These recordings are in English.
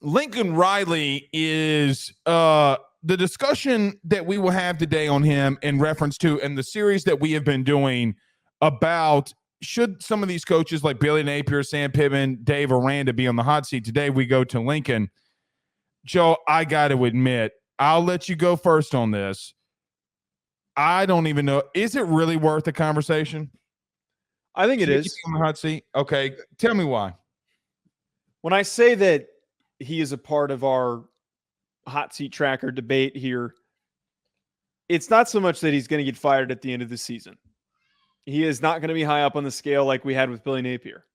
Lincoln Riley is the discussion that we will have today on him in reference to and the series that we have been doing about should some of these coaches like Billy Napier, Sam Pittman, Dave Aranda be on the hot seat. Today we go to Lincoln. Joe, I got to admit, I'll let you go first on this. I don't even know. Is it really worth the conversation? I think it is. On the hot seat? Okay. Tell me why. When I say that he is a part of our hot seat tracker debate here, it's not so much that he's going to get fired at the end of the season. He is not going to be high up on the scale like we had with Billy Napier.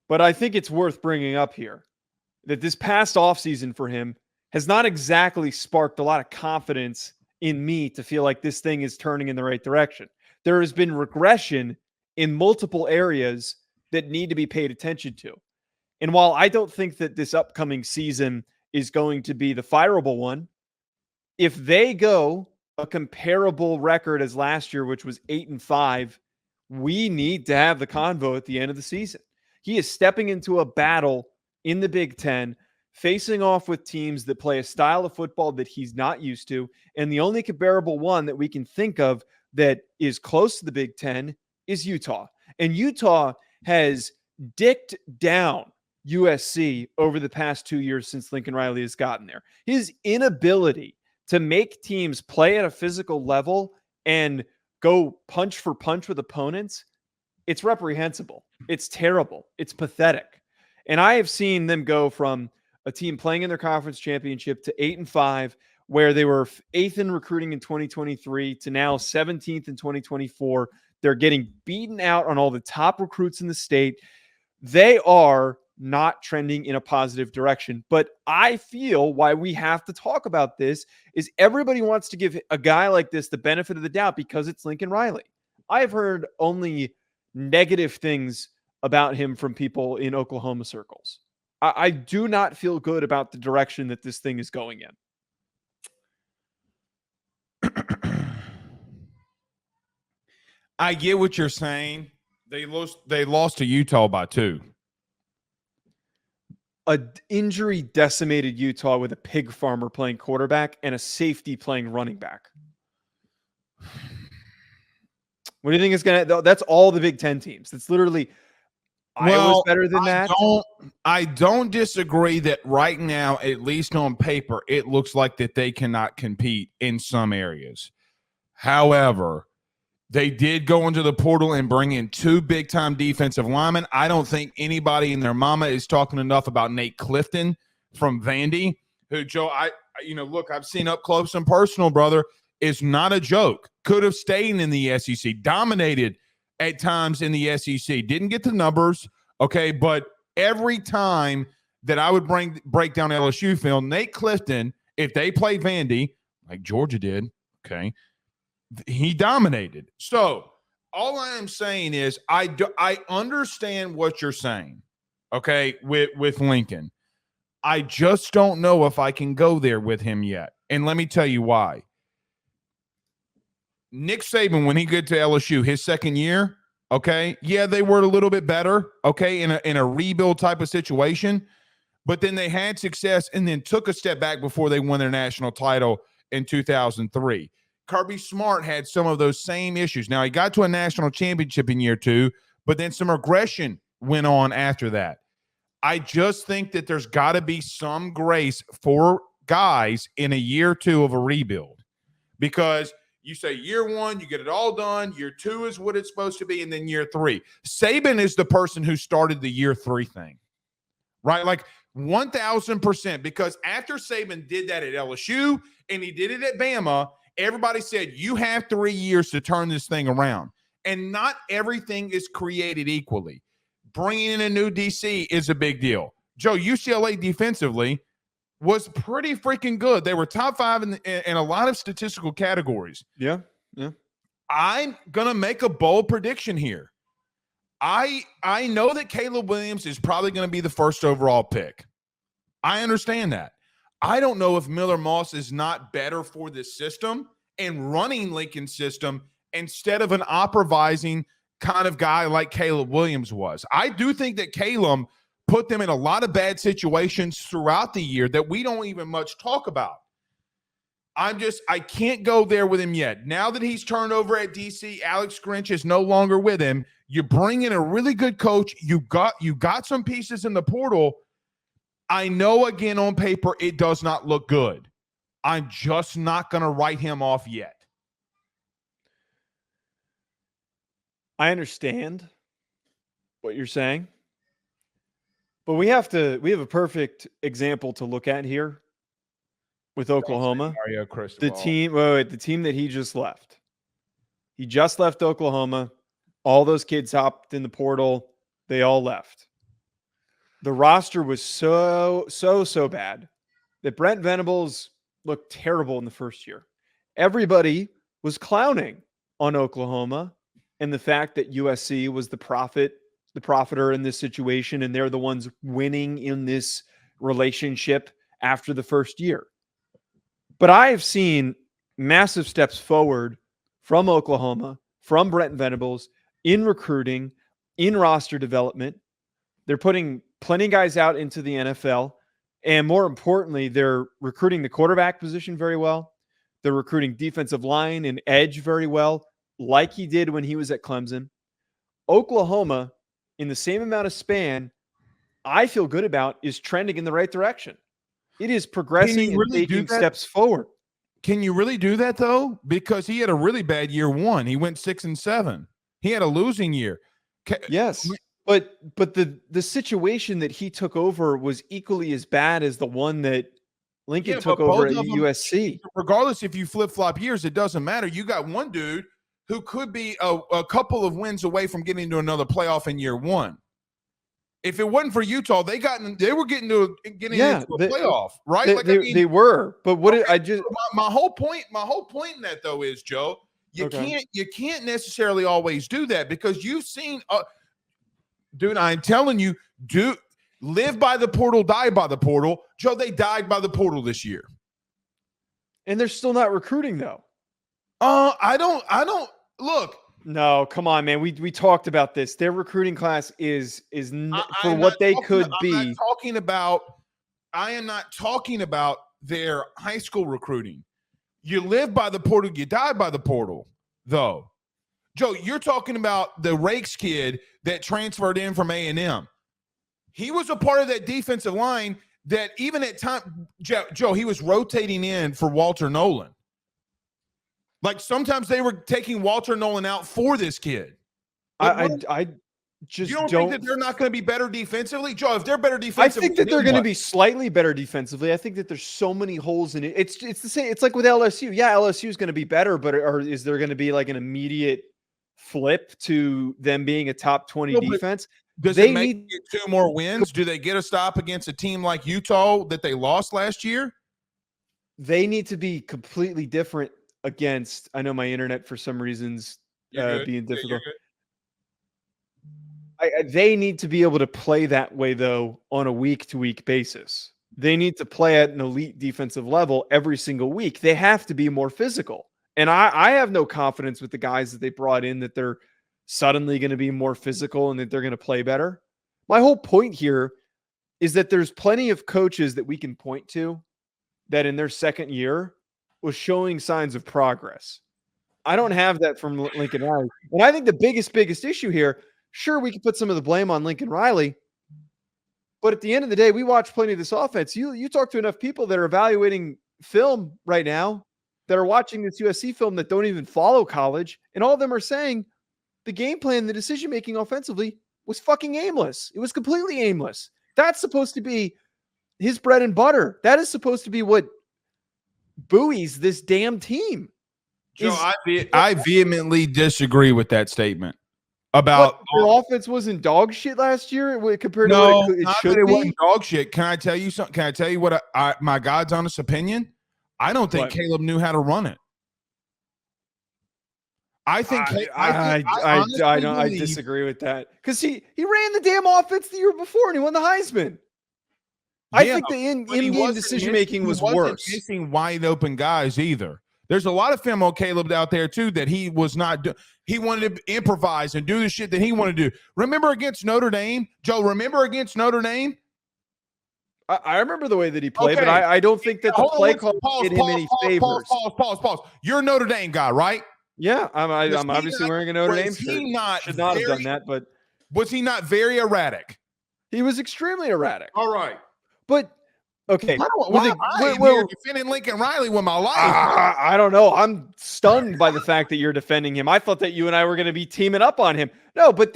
But I think it's worth bringing up here that this past offseason for him has not exactly sparked a lot of confidence in me to feel like this thing is turning in the right direction. There has been regression in multiple areas that need to be paid attention to. And while I don't think that this upcoming season is going to be the fireable one, if they go a comparable record as last year, which was 8-5, we need to have the convo at the end of the season. He is stepping into a battle in the Big Ten, facing off with teams that play a style of football that he's not used to. And the only comparable one that we can think of that is close to the Big Ten is Utah. And Utah has dicked down USC over the past 2 years since Lincoln Riley has gotten there. His inability to make teams play at a physical level and go punch for punch with opponents, it's reprehensible. It's terrible. It's pathetic. And I have seen them go from a team playing in their conference championship to 8-5, where they were 8th in recruiting in 2023 to now 17th in 2024. They're getting beaten out on all the top recruits in the state. They are not trending in a positive direction. But I feel why we have to talk about this is everybody wants to give a guy like this the benefit of the doubt because it's Lincoln Riley. I have heard only negative things about him from people in Oklahoma circles. I do not feel good about the direction that this thing is going in. I get what you're saying. They lost to Utah by 2. A injury decimated Utah with a pig farmer playing quarterback and a safety playing running back. What do you think is going to? That's all the Big Ten teams. That's literally Iowa's better than that. I don't disagree that right now, at least on paper, it looks like that they cannot compete in some areas. However, they did go into the portal and bring in 2 big-time defensive linemen. I don't think anybody and their mama is talking enough about Nate Clifton from Vandy, who, Joe, look, I've seen up close and personal, brother. Is not a joke. Could have stayed in the SEC, dominated at times in the SEC. Didn't get the numbers, okay, but every time that I would break down LSU film, Nate Clifton, if they played Vandy, like Georgia did, okay, he dominated. So all I am saying is I understand what you're saying, okay, with Lincoln. I just don't know if I can go there with him yet. And let me tell you why. Nick Saban, when he got to LSU, his second year, okay, yeah, they were a little bit better, okay, in a rebuild type of situation, but then they had success and then took a step back before they won their national title in 2003. Kirby Smart had some of those same issues. Now, he got to a national championship in year 2, but then some regression went on after that. I just think that there's got to be some grace for guys in a year 2 of a rebuild, because you say year 1, you get it all done. Year 2 is what it's supposed to be. And then year 3. Saban is the person who started the year 3 thing, right? Like 1,000%, because after Saban did that at LSU and he did it at Bama, everybody said, you have 3 years to turn this thing around. And not everything is created equally. Bringing in a new DC is a big deal. Joe, UCLA defensively was pretty freaking good. They were top 5 in a lot of statistical categories. Yeah. I'm going to make a bold prediction here. I know that Caleb Williams is probably going to be the first overall pick. I understand that. I don't know if Miller Moss is not better for this system and running Lincoln's system instead of an improvising kind of guy like Caleb Williams was. I do think that Caleb put them in a lot of bad situations throughout the year that we don't even much talk about. I can't go there with him yet. Now that he's turned over at DC, Alex Grinch is no longer with him. You bring in a really good coach. You got some pieces in the portal. I know, again, on paper, it does not look good. I'm just not going to write him off yet. I understand what you're saying, but we have a perfect example to look at here with Oklahoma. Mario The Cristobal. the team that he just left. He just left Oklahoma. All those kids hopped in the portal. They all left. The roster was so bad that Brent Venables looked terrible in the first year. Everybody was clowning on Oklahoma and the fact that USC was the profiter in this situation, and they're the ones winning in this relationship after the first year. But I have seen massive steps forward from Oklahoma, from Brent Venables in recruiting, in roster development. They're putting plenty of guys out into the NFL. And more importantly, they're recruiting the quarterback position very well. They're recruiting defensive line and edge very well, like he did when he was at Clemson. Oklahoma, in the same amount of span, I feel good about, is trending in the right direction. It is progressing and taking steps forward. Can you really do that, though? Because he had a really bad year one. He went 6-7. He had a losing year. Yes. But the situation that he took over was equally as bad as the one that Lincoln took over at USC. Regardless if you flip-flop years, it doesn't matter. You got one dude who could be a couple of wins away from getting to another playoff in year one. If it wasn't for Utah, they were getting into a playoff, right? They were. But what okay, my whole point in that, though, is, Joe, you can't necessarily always do that, because you've seen dude, I'm telling you, live by the portal, die by the portal. Joe, they died by the portal this year. And they're still not recruiting, though. I don't look. No, come on, man. We talked about this. Their recruiting class is for what they could be. I am not talking about their high school recruiting. You live by the portal, you die by the portal, though. Joe, you're talking about the Rakes kid that transferred in from A&M. He was a part of that defensive line that even at time, Joe, he was rotating in for Walter Nolan. Like, sometimes they were taking Walter Nolan out for this kid. I just you don't think that they're not going to be better defensively? Joe, if they're better defensively, I think that they're going to be slightly better defensively. I think that there's so many holes in it. It's the same. It's like with LSU. Yeah, LSU is going to be better, but is there going to be like an immediate flip to them being a top 20 defense? Does they need 2 more wins? Do they get a stop against a team like Utah that they lost last year? They need to be completely different against, I know my internet for some reasons being difficult. They need to be able to play that way, though, on a week-to-week basis. They need to play at an elite defensive level every single week. They have to be more physical. And I have no confidence with the guys that they brought in that they're suddenly going to be more physical and that they're going to play better. My whole point here is that there's plenty of coaches that we can point to that in their second year was showing signs of progress. I don't have that from Lincoln Riley. And I think the biggest issue here, sure, we can put some of the blame on Lincoln Riley, but at the end of the day, we watch plenty of this offense. You talk to enough people that are evaluating film right now, that are watching this USC film that don't even follow college, and all of them are saying the game plan, the decision-making offensively was fucking aimless. It was completely aimless. That's supposed to be his bread and butter. That is supposed to be what buoys this damn team. Joe, I vehemently disagree with that statement about their offense wasn't dog shit last year compared to what it should be. It wasn't dog shit. Can I tell you something? Can I tell you what my God's honest opinion? I don't think Caleb knew how to run it. I think I disagree with that, because he ran the damn offense the year before and he won the Heisman. I think the in-game decision making was worse. Missing wide open guys either. There's a lot of film on Caleb out there too that he was not. He wanted to improvise and do the shit that he wanted to do. Remember against Notre Dame, Joe? Remember against Notre Dame? I remember the way that he played, but I don't think that the play call did him any favors. Pause. You're a Notre Dame guy, right? Yeah, I'm obviously wearing a Notre Dame shirt. Should not have done that, but was he not very erratic? He was extremely erratic. All right, but okay. We're defending Lincoln Riley with my life. I don't know. I'm stunned by the fact that you're defending him. I thought that you and I were going to be teaming up on him. No, but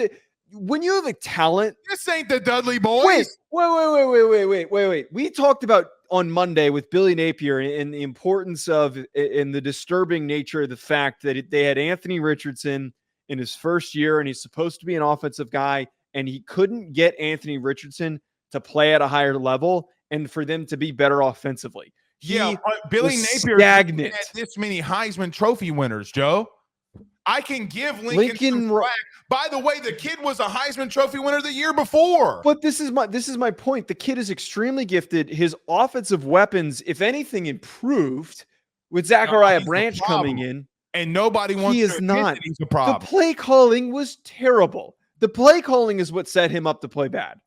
when you have a talent, this ain't the Dudley boys. Wait. We talked about on Monday with Billy Napier and the importance of and the disturbing nature of the fact that they had Anthony Richardson in his first year, and he's supposed to be an offensive guy, and he couldn't get Anthony Richardson to play at a higher level and for them to be better offensively. Billy Napier had this many Heisman Trophy winners, Joe. I can give Lincoln some by the way, the kid was a Heisman Trophy winner the year before. But this is my point. The kid is extremely gifted. His offensive weapons, if anything, improved with Zachariah Branch coming in. And nobody wants to admit that he's a problem. The play calling was terrible. The play calling is what set him up to play bad.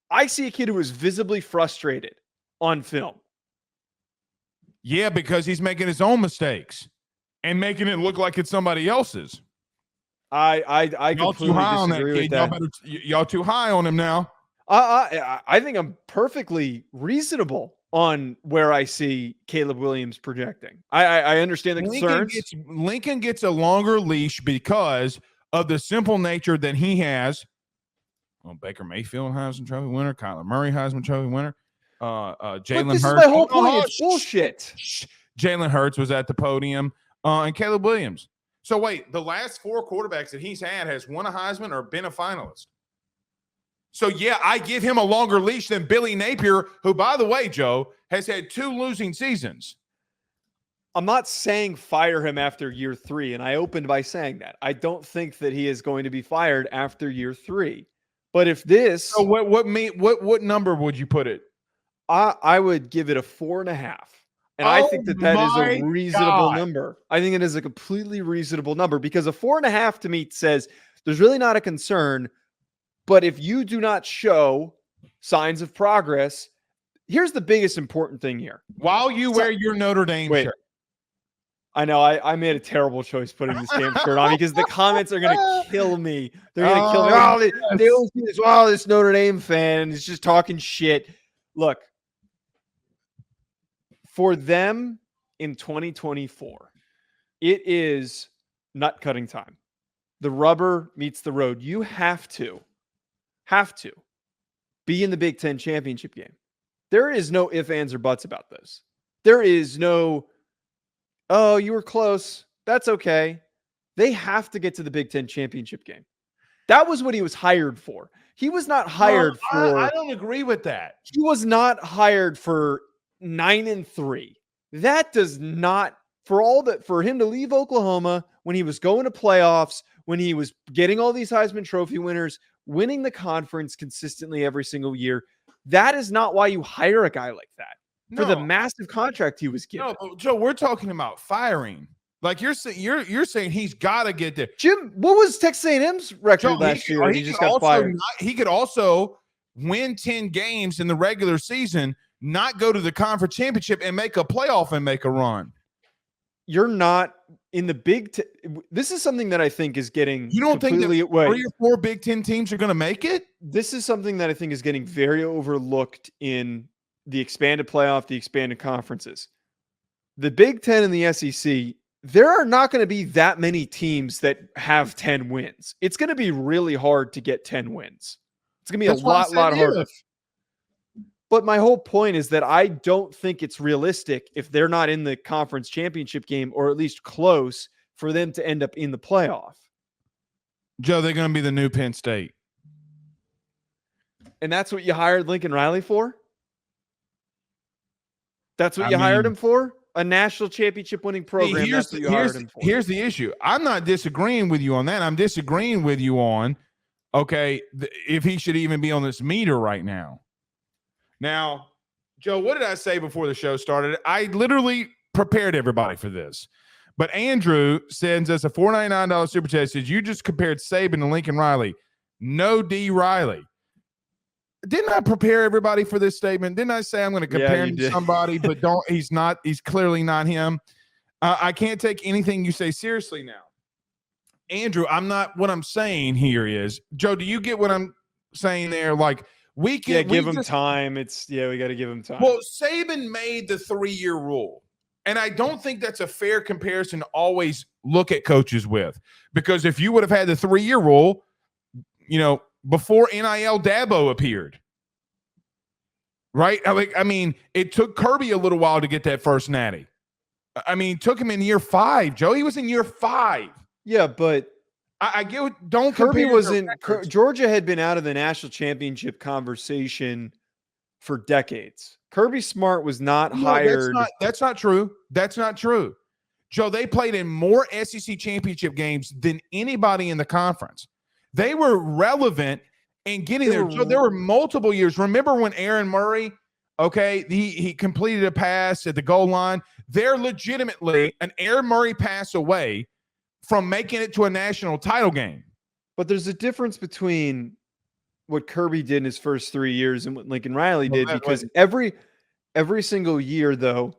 I see a kid who is visibly frustrated on film. Yeah, because he's making his own mistakes and making it look like it's somebody else's. I completely disagree with that. Y'all too high on him now. I think I'm perfectly reasonable on where I see Caleb Williams projecting. I understand the concerns. Lincoln gets a longer leash because of the simple nature that he has. Well, Baker Mayfield Heisman Trophy winner, Kyler Murray Heisman Trophy winner, Jalen Hurts. This is my whole point. It's bullshit. Jalen Hurts was at the podium, and Caleb Williams. So wait, the last 4 quarterbacks that he's had has won a Heisman or been a finalist. So yeah, I give him a longer leash than Billy Napier, who, by the way, Joe, has had 2 losing seasons. I'm not saying fire him after year 3, and I opened by saying that. I don't think that he is going to be fired after year 3. But if this, so what number would you put it? I would give it a 4.5. And I think that is a reasonable number. I think it is a completely reasonable number because a 4.5 to me says there's really not a concern. But if you do not show signs of progress, here's the biggest important thing here. While you wear your Notre Dame shirt. I know I made a terrible choice putting this damn shirt on because the comments are going to kill me. They're going to kill me. Oh, they always do this. Wow, this Notre Dame fan is just talking shit. Look, for them in 2024, it is nut cutting time. The rubber meets the road. You have to be in the Big Ten championship game. There is no ifs, ands, or buts about this. There is no, oh, you were close. That's okay. They have to get to the Big Ten championship game. That was what he was hired for. He was not hired for. I don't agree with that. He was not hired for 9-3. That does not, for him to leave Oklahoma when he was going to playoffs, when he was getting all these Heisman Trophy winners, winning the conference consistently every single year. That is not why you hire a guy like that for the massive contract he was given. No, Joe, we're talking about firing. Like you're saying he's got to get there. Jim, what was Texas A&M's record last year? He just got fired. He could also win 10 games in the regular season, not go to the conference championship and make a playoff and make a run. You're not in the Big Ten. This is something that I think is getting. You don't think that 3 or 4 Big Ten teams are going to make it? This is something that I think is getting very overlooked in the expanded playoff, the expanded conferences. The Big Ten and the SEC, there are not going to be that many teams that have 10 wins. It's going to be really hard to get 10 wins. It's going to be a lot harder. But my whole point is that I don't think it's realistic if they're not in the conference championship game or at least close for them to end up in the playoff. Joe, they're going to be the new Penn State. And that's what you hired Lincoln Riley for? That's what you hired him for? A national championship winning program. That's what you hired him for. Here's the issue. I'm not disagreeing with you on that. I'm disagreeing with you on, if he should even be on this meter right now. Now, Joe, what did I say before the show started? I literally prepared everybody for this. But Andrew sends us a $499 super chat. Says, you just compared Saban to Lincoln Riley. No D. Riley. Didn't I prepare everybody for this statement? Didn't I say I'm going to compare him to somebody, but he's clearly not him. I can't take anything you say seriously now. Andrew, what I'm saying here is, Joe, do you get what I'm saying there? Like, we give him time. We got to give him time. Well, Saban made the 3-year rule. And I don't think that's a fair comparison to always look at coaches with. Because if you would have had the 3-year rule, before NIL Dabo appeared, right? I mean, it took Kirby a little while to get that first natty. I mean, it took him in year 5, Joe. He was in year 5. Yeah, but I get what, don't Kirby wasn't. Georgia had been out of the national championship conversation for decades. Kirby Smart was not hired. That's not true. That's not true. Joe, they played in more SEC championship games than anybody in the conference. They were relevant in getting there. Joe, there were multiple years. Remember when Aaron Murray, he completed a pass at the goal line? They're legitimately an Aaron Murray pass away from making it to a national title game. But there's a difference between what Kirby did in his first 3 years and what Lincoln Riley did, because every single year, though,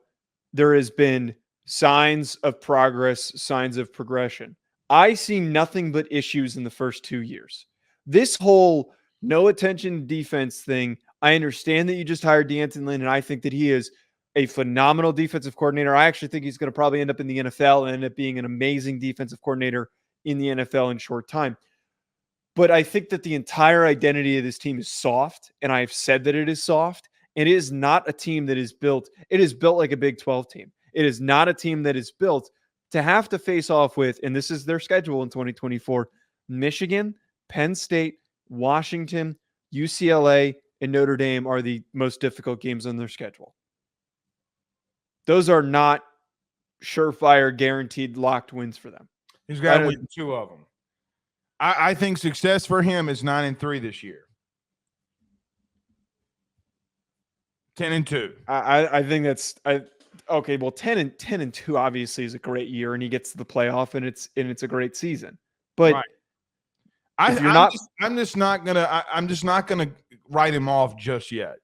there has been signs of progress, signs of progression. I see nothing but issues in the first 2 years. This whole no attention defense thing, I understand that you just hired D'Anton Lynn, and I think that he is a phenomenal defensive coordinator. I actually think he's going to probably end up in the NFL and end up being an amazing defensive coordinator in the NFL in short time. But I think that the entire identity of this team is soft, and I've said that it is soft. It is not a team that is built. It is built like a Big 12 team. It is not a team that is built to have to face off with, and this is their schedule in 2024, Michigan, Penn State, Washington, UCLA, and Notre Dame are the most difficult games on their schedule. Those are not surefire, guaranteed, locked wins for them. He's got to win 2 of them. I think success for him is 9-3 this year. 10-2. I think that's okay. Well, 10-2 obviously is a great year, and he gets to the playoff, and it's a great season. But right. I'm just not gonna write him off just yet.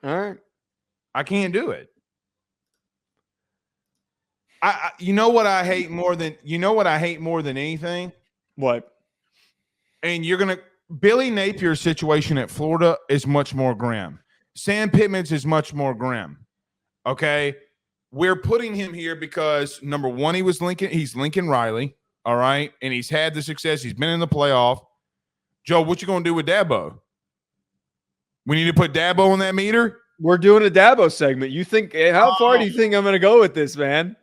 All right, I can't do it. You know what I hate more than anything? What? And Billy Napier's situation at Florida is much more grim. Sam Pittman's is much more grim. Okay. We're putting him here because number one, he's Lincoln Riley. All right. And he's had the success. He's been in the playoff. Joe, what you going to do with Dabo? We need to put Dabo on that meter. We're doing a Dabo segment. You think, how far do you think I'm going to go with this, man?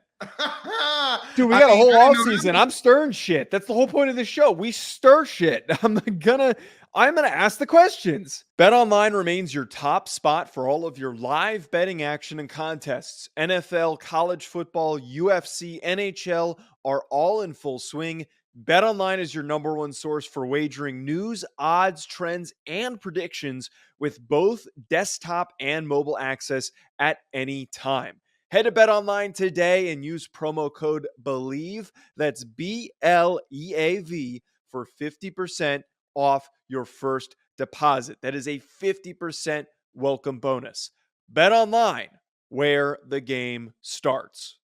Dude, we got a whole offseason. I'm stirring shit. That's the whole point of the show. We stir shit. I'm gonna ask the questions. BetOnline remains your top spot for all of your live betting action and contests. NFL, college football, UFC, NHL are all in full swing. BetOnline is your number one source for wagering news, odds, trends, and predictions with both desktop and mobile access at any time. Head to BetOnline today and use promo code BELIEVE, that's BLEAV, for 50% off your first deposit. That is a 50% welcome bonus. BetOnline, where the game starts.